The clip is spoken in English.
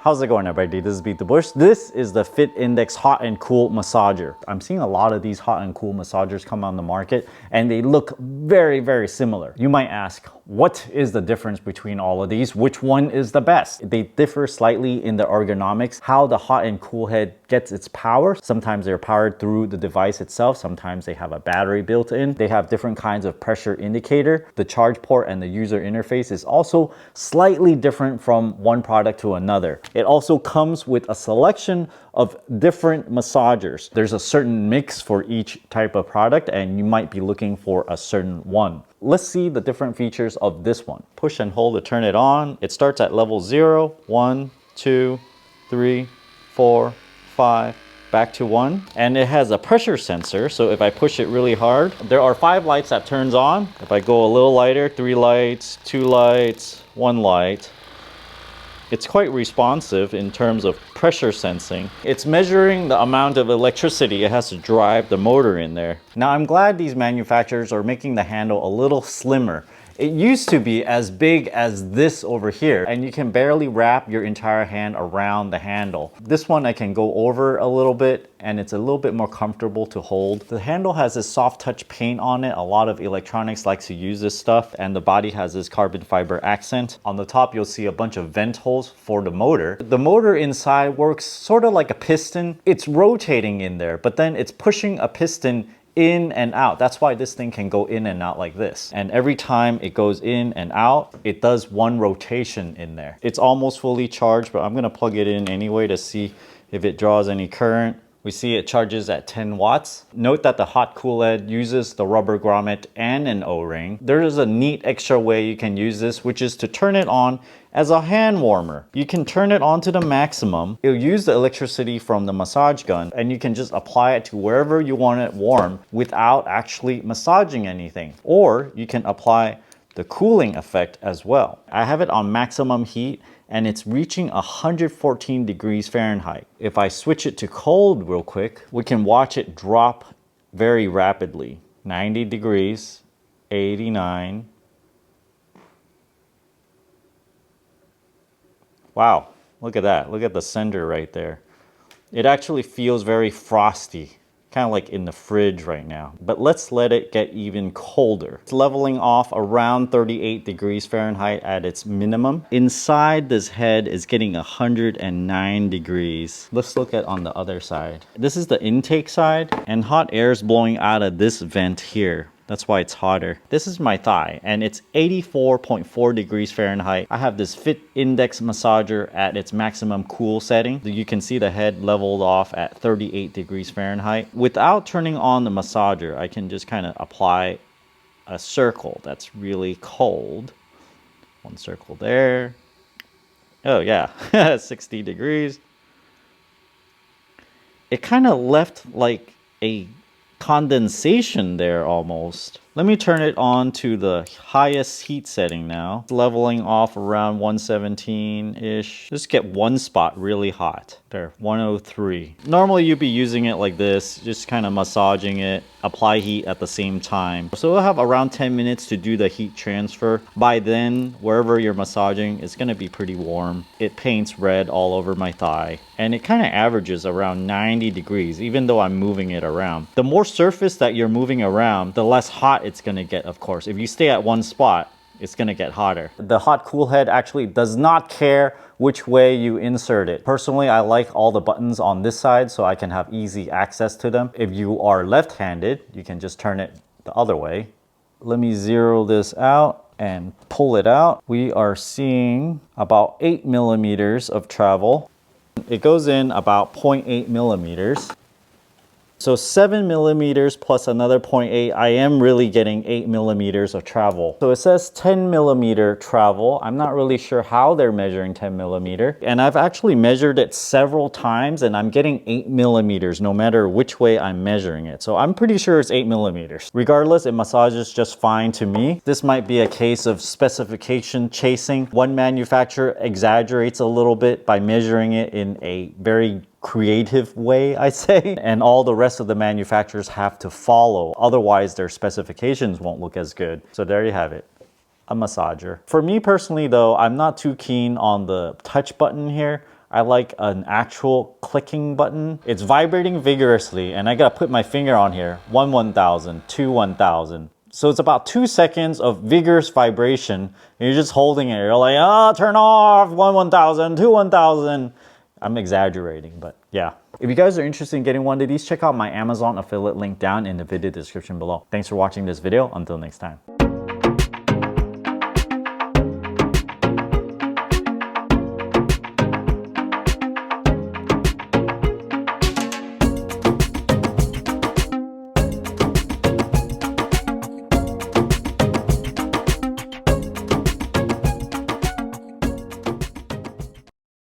How's it going, everybody? This is Beat the Bush. This is the FitIndex Hot and Cool Massager. I'm seeing a lot of these hot and cool massagers come on the market and they look very, very similar. You might ask, what is the difference between all of these? Which one is the best? They differ slightly in the ergonomics, how the hot and cool head gets its power. Sometimes they're powered through the device itself. Sometimes they have a battery built in. They have different kinds of pressure indicator. The charge port and the user interface is also slightly different from one product to another. It also comes with a selection of different massagers. There's a certain mix for each type of product and you might be looking for a certain one. Let's see the different features of this one. Push and hold to turn it on. It starts at level 0, 1, 2, 3, 4, 5, back to 1. And it has a pressure sensor, so if I push it really hard, there are 5 lights that turns on. If I go a little lighter, 3 lights, 2 lights, 1 light. It's quite responsive in terms of pressure sensing. It's measuring the amount of electricity it has to drive the motor in there. Now, I'm glad these manufacturers are making the handle a little slimmer. It used to be as big as this over here, and you can barely wrap your entire hand around the handle. This one I can go over a little bit, and it's a little bit more comfortable to hold. The handle has this soft touch paint on it. A lot of electronics likes to use this stuff, and the body has this carbon fiber accent. On the top, you'll see a bunch of vent holes for the motor. The motor inside works sort of like a piston. It's rotating in there, but then it's pushing a piston in and out. That's why this thing can go in and out like this. And every time it goes in and out, it does one rotation in there. It's almost fully charged, but I'm gonna plug it in anyway to see if it draws any current. We see it charges at 10 watts. Note that the hot cool head uses the rubber grommet and an O-ring. There is a neat extra way you can use this, which is to turn it on as a hand warmer. You can turn it on to the maximum. It'll use the electricity from the massage gun and you can just apply it to wherever you want it warm without actually massaging anything. Or you can apply the cooling effect as well. I have it on maximum heat and it's reaching 114 degrees Fahrenheit. If I switch it to cold real quick, we can watch it drop very rapidly. 90 degrees, 89. Wow, look at that. Look at the sender right there. It actually feels very frosty, kind of like in the fridge right now. But let's let it get even colder. It's leveling off around 38 degrees Fahrenheit at its minimum. Inside this head is getting 109 degrees. Let's look at on the other side. This is the intake side and hot air is blowing out of this vent here. That's why it's hotter. This is my thigh and it's 84.4 degrees Fahrenheit. I have this FitIndex massager at its maximum cool setting. You can see the head leveled off at 38 degrees Fahrenheit. Without turning on the massager, I can just kind of apply a circle that's really cold. One circle there. Oh yeah, 60 degrees. It kind of left like a condensation there almost. Let me turn it on to the highest heat setting now. Leveling off around 117-ish. Just get one spot really hot. There, 103. Normally you'd be using it like this, just kind of massaging it, apply heat at the same time. So we'll have around 10 minutes to do the heat transfer. By then, wherever you're massaging, it's gonna be pretty warm. It paints red all over my thigh. And it kind of averages around 90 degrees, even though I'm moving it around. The more surface that you're moving around, the less hot it's gonna get, of course. If you stay at one spot, it's gonna get hotter. The hot cool head actually does not care which way you insert it. Personally, I like all the buttons on this side so I can have easy access to them. If you are left-handed, you can just turn it the other way. Let me zero this out and pull it out. We are seeing about 8 millimeters of travel. It goes in about 0.8 millimeters. So 7 millimeters plus another 0.8, I am really getting 8 millimeters of travel. So it says 10 millimeter travel. I'm not really sure how they're measuring 10 millimeter. And I've actually measured it several times and I'm getting 8 millimeters no matter which way I'm measuring it. So I'm pretty sure it's 8 millimeters. Regardless, it massages just fine to me. This might be a case of specification chasing. One manufacturer exaggerates a little bit by measuring it in a very creative way, I say, and all the rest of the manufacturers have to follow. Otherwise, their specifications won't look as good. So there you have it. A massager. For me personally though, I'm not too keen on the touch button here. I like an actual clicking button. It's vibrating vigorously, and I gotta put my finger on here. 1,000, 2,000. So it's about 2 seconds of vigorous vibration. And you're just holding it. You're like, ah, turn off, 1,000, 2,000. I'm exaggerating, but yeah. If you guys are interested in getting one of these, check out my Amazon affiliate link down in the video description below. Thanks for watching this video. Until next time.